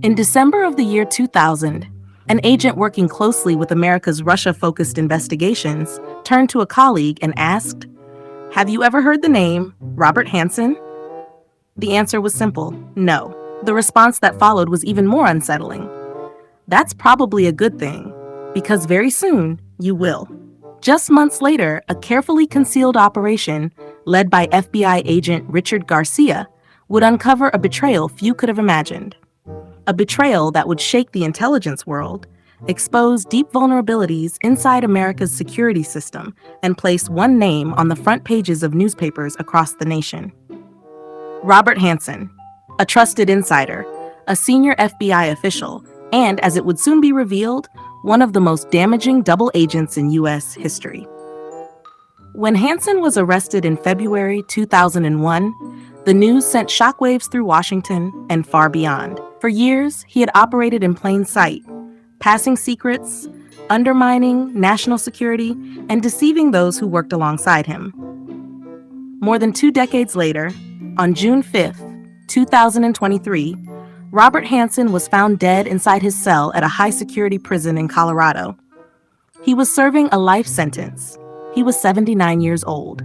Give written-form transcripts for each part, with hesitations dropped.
In December of the year 2000, an agent working closely with America's Russia-focused investigations turned to a colleague and asked, "Have you ever heard the name Robert Hanssen?" The answer was simple, no. The response that followed was even more unsettling. That's probably a good thing, because very soon you will. Just months later, a carefully concealed operation led by FBI agent Richard Garcia would uncover a betrayal few could have imagined. A betrayal that would shake the intelligence world, expose deep vulnerabilities inside America's security system, and place one name on the front pages of newspapers across the nation. Robert Hanssen, a trusted insider, a senior FBI official, and, as it would soon be revealed, one of the most damaging double agents in U.S. history. When Hanssen was arrested in February 2001, the news sent shockwaves through Washington and far beyond. For years, he had operated in plain sight, passing secrets, undermining national security, and deceiving those who worked alongside him. More than 2 decades later, on June 5, 2023, Robert Hanssen was found dead inside his cell at a high-security prison in Colorado. He was serving a life sentence. He was 79 years old.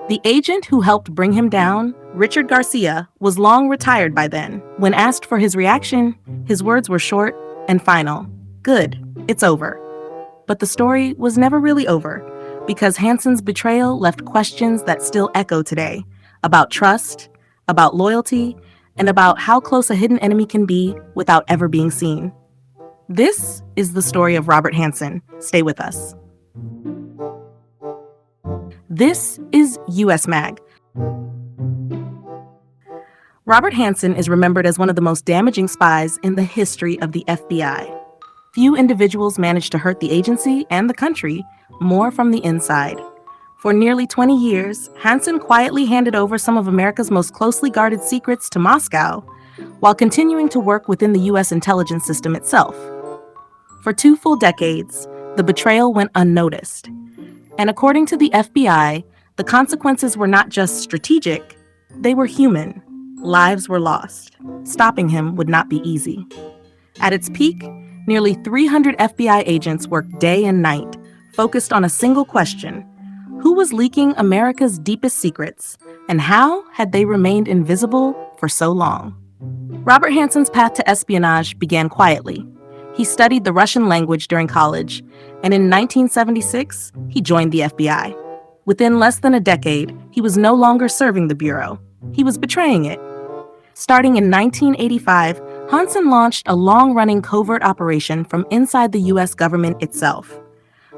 The agent who helped bring him down, Richard Garcia, was long retired by then. When asked for his reaction, his words were short and final. Good, it's over. But the story was never really over, because Hanssen's betrayal left questions that still echo today, about trust, about loyalty, and about how close a hidden enemy can be without ever being seen. This is the story of Robert Hanssen. Stay with us. This is USMag. Robert Hanssen is remembered as one of the most damaging spies in the history of the FBI. Few individuals managed to hurt the agency and the country more from the inside. For nearly 20 years, Hanssen quietly handed over some of America's most closely guarded secrets to Moscow, while continuing to work within the U.S. intelligence system itself. For 2 full decades, the betrayal went unnoticed. And according to the FBI, the consequences were not just strategic, they were human. Lives were lost. Stopping him would not be easy. At its peak, nearly 300 FBI agents worked day and night, focused on a single question: who was leaking America's deepest secrets, and how had they remained invisible for so long? Robert Hanssen's path to espionage began quietly. He studied the Russian language during college, and in 1976, he joined the FBI. Within less than a decade, he was no longer serving the Bureau. He was betraying it. Starting in 1985, Hanssen launched a long-running covert operation from inside the U.S. government itself.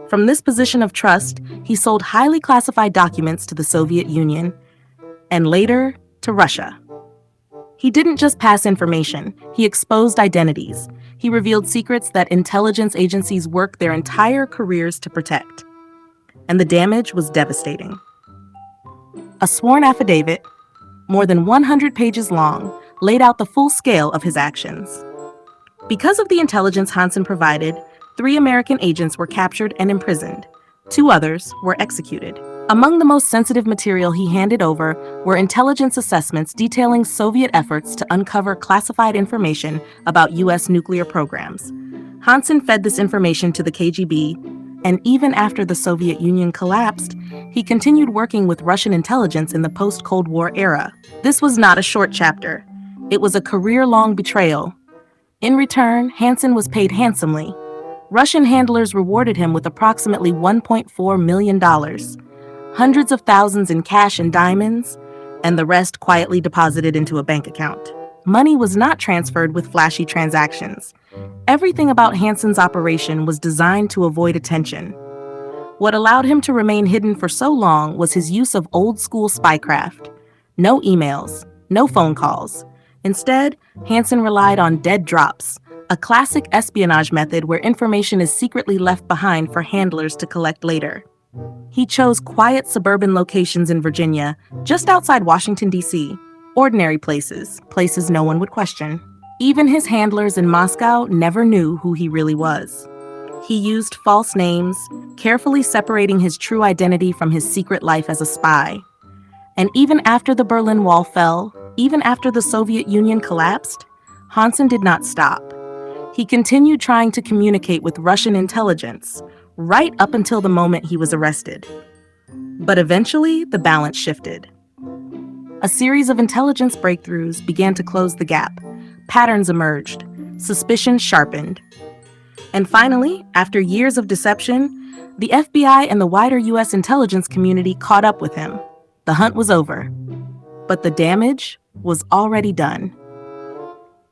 From this position of trust, he sold highly classified documents to the Soviet Union, and later to Russia. He didn't just pass information, he exposed identities. He revealed secrets that intelligence agencies worked their entire careers to protect. And the damage was devastating. A sworn affidavit, more than 100 pages long, laid out the full scale of his actions. Because of the intelligence Hanssen provided, 3 American agents were captured and imprisoned. 2 others were executed. Among the most sensitive material he handed over were intelligence assessments detailing Soviet efforts to uncover classified information about U.S. nuclear programs. Hanssen fed this information to the KGB, and even after the Soviet Union collapsed, he continued working with Russian intelligence in the post-Cold War era. This was not a short chapter. It was a career-long betrayal. In return, Hanssen was paid handsomely. Russian handlers rewarded him with approximately $1.4 million, hundreds of thousands in cash and diamonds, and the rest quietly deposited into a bank account. Money was not transferred with flashy transactions. Everything about Hanssen's operation was designed to avoid attention. What allowed him to remain hidden for so long was his use of old-school spycraft. No emails, no phone calls. Instead, Hanssen relied on dead drops, a classic espionage method where information is secretly left behind for handlers to collect later. He chose quiet suburban locations in Virginia, just outside Washington, D.C., ordinary places no one would question. Even his handlers in Moscow never knew who he really was. He used false names, carefully separating his true identity from his secret life as a spy. And even after the Berlin Wall fell, even after the Soviet Union collapsed, Hanssen did not stop. He continued trying to communicate with Russian intelligence, right up until the moment he was arrested. But eventually, the balance shifted. A series of intelligence breakthroughs began to close the gap. Patterns emerged. Suspicions sharpened. And finally, after years of deception, the FBI and the wider U.S. intelligence community caught up with him. The hunt was over. But the damage was already done.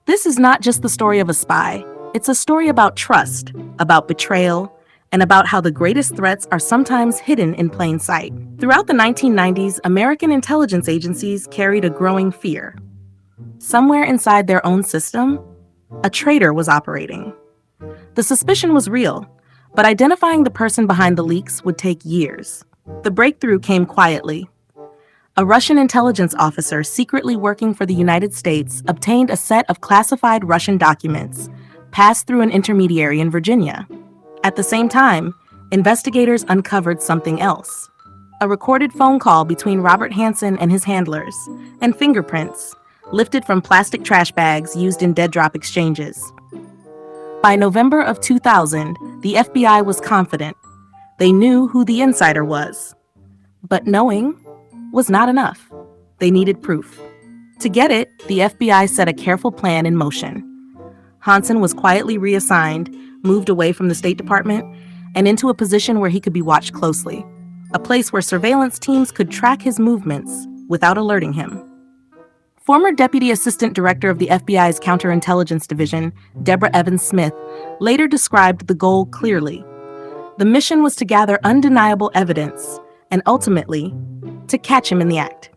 This is not just the story of a spy. It's a story about trust, about betrayal, and about how the greatest threats are sometimes hidden in plain sight. Throughout the 1990s, American intelligence agencies carried a growing fear. Somewhere inside their own system, a traitor was operating. The suspicion was real, but identifying the person behind the leaks would take years. The breakthrough came quietly. A Russian intelligence officer secretly working for the United States obtained a set of classified Russian documents, passed through an intermediary in Virginia. At the same time, investigators uncovered something else. A recorded phone call between Robert Hanssen and his handlers, and fingerprints, lifted from plastic trash bags used in dead drop exchanges. By November of 2000, the FBI was confident. They knew who the insider was. But knowing was not enough. They needed proof. To get it, the FBI set a careful plan in motion. Hanssen was quietly reassigned, moved away from the State Department, and into a position where he could be watched closely, a place where surveillance teams could track his movements without alerting him. Former Deputy Assistant Director of the FBI's Counterintelligence Division, Deborah Evans Smith, later described the goal clearly. The mission was to gather undeniable evidence and ultimately, to catch him in the act.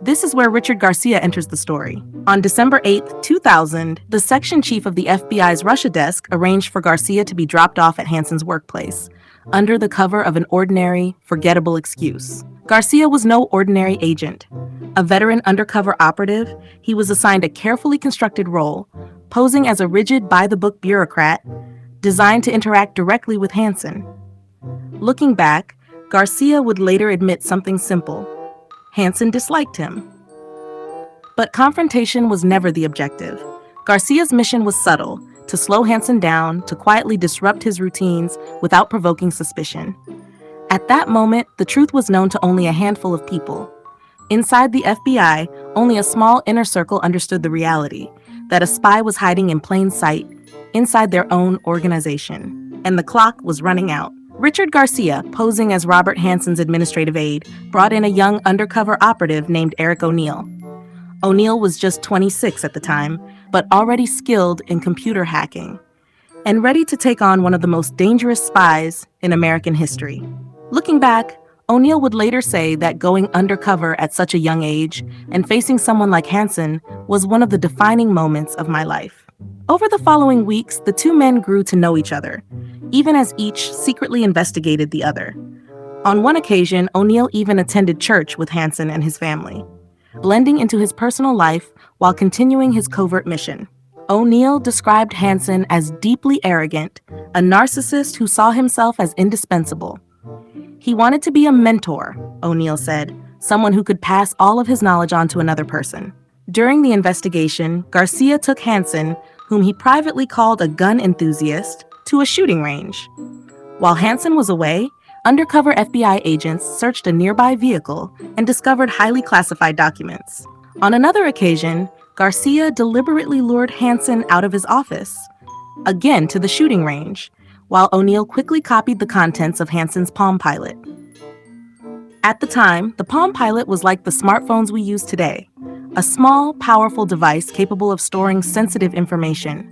This is where Richard Garcia enters the story. On December 8, 2000, the section chief of the FBI's Russia desk arranged for Garcia to be dropped off at Hanssen's workplace, under the cover of an ordinary, forgettable excuse. Garcia was no ordinary agent. A veteran undercover operative, he was assigned a carefully constructed role, posing as a rigid, by-the-book bureaucrat, designed to interact directly with Hanssen. Looking back, Garcia would later admit something simple. Hanssen disliked him. But confrontation was never the objective. Garcia's mission was subtle, to slow Hanssen down, to quietly disrupt his routines without provoking suspicion. At that moment, the truth was known to only a handful of people. Inside the FBI, only a small inner circle understood the reality, that a spy was hiding in plain sight, inside their own organization. And the clock was running out. Richard Garcia, posing as Robert Hanssen's administrative aide, brought in a young undercover operative named Eric O'Neill. O'Neill was just 26 at the time, but already skilled in computer hacking, and ready to take on one of the most dangerous spies in American history. Looking back, O'Neill would later say that going undercover at such a young age and facing someone like Hanssen was one of the defining moments of my life. Over the following weeks, the two men grew to know each other, even as each secretly investigated the other. On one occasion, O'Neill even attended church with Hanssen and his family, blending into his personal life while continuing his covert mission. O'Neill described Hanssen as deeply arrogant, a narcissist who saw himself as indispensable. He wanted to be a mentor, O'Neill said, someone who could pass all of his knowledge on to another person. During the investigation, Garcia took Hanssen, whom he privately called a gun enthusiast, to a shooting range. While Hanssen was away, undercover FBI agents searched a nearby vehicle and discovered highly classified documents. On another occasion, Garcia deliberately lured Hanssen out of his office, again to the shooting range, while O'Neill quickly copied the contents of Hanssen's Palm Pilot. At the time, the Palm Pilot was like the smartphones we use today, a small, powerful device capable of storing sensitive information.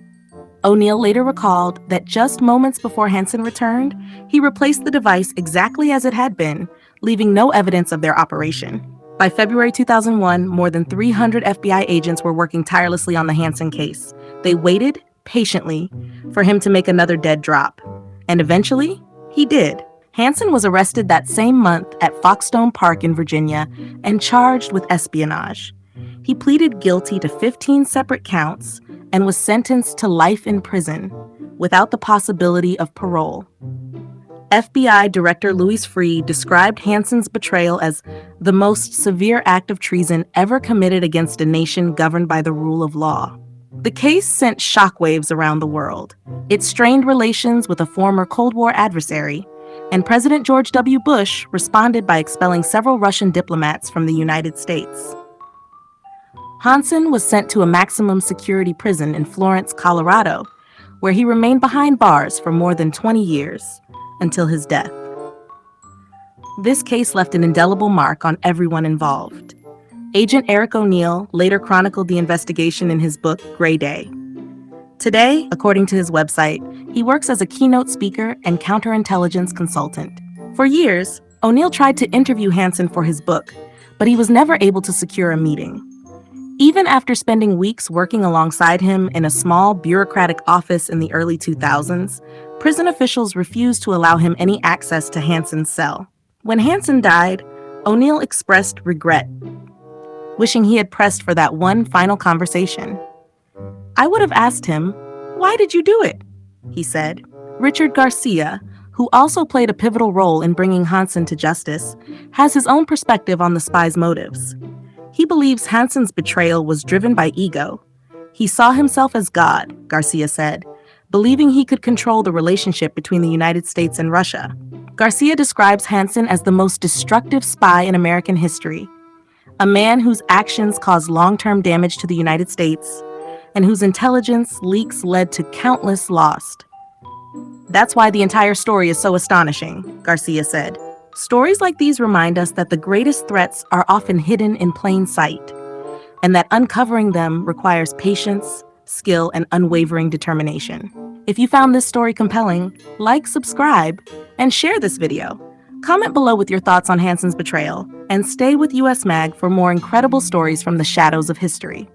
O'Neill later recalled that just moments before Hanssen returned, he replaced the device exactly as it had been, leaving no evidence of their operation. By February 2001, more than 300 FBI agents were working tirelessly on the Hanssen case. They waited patiently for him to make another dead drop. And eventually, he did. Hanssen was arrested that same month at Foxstone Park in Virginia and charged with espionage. He pleaded guilty to 15 separate counts and was sentenced to life in prison without the possibility of parole. FBI Director Louis Freeh described Hanssen's betrayal as the most severe act of treason ever committed against a nation governed by the rule of law. The case sent shockwaves around the world. It strained relations with a former Cold War adversary, and President George W. Bush responded by expelling several Russian diplomats from the United States. Hanssen was sent to a maximum security prison in Florence, Colorado, where he remained behind bars for more than 20 years, until his death. This case left an indelible mark on everyone involved. Agent Eric O'Neill later chronicled the investigation in his book, Gray Day. Today, according to his website, he works as a keynote speaker and counterintelligence consultant. For years, O'Neill tried to interview Hanssen for his book, but he was never able to secure a meeting. Even after spending weeks working alongside him in a small bureaucratic office in the early 2000s, prison officials refused to allow him any access to Hanssen's cell. When Hanssen died, O'Neill expressed regret, wishing he had pressed for that one final conversation. "I would have asked him, 'Why did you do it?'" he said. Richard Garcia, who also played a pivotal role in bringing Hanssen to justice, has his own perspective on the spy's motives. He believes Hanssen's betrayal was driven by ego. He saw himself as God, Garcia said, believing he could control the relationship between the United States and Russia. Garcia describes Hanssen as the most destructive spy in American history, a man whose actions caused long-term damage to the United States and whose intelligence leaks led to countless lost. "That's why the entire story is so astonishing," Garcia said. "Stories like these remind us that the greatest threats are often hidden in plain sight, and that uncovering them requires patience, skill, and unwavering determination." If you found this story compelling, like, subscribe, and share this video. Comment below with your thoughts on Hanssen's betrayal, and stay with USMag for more incredible stories from the shadows of history.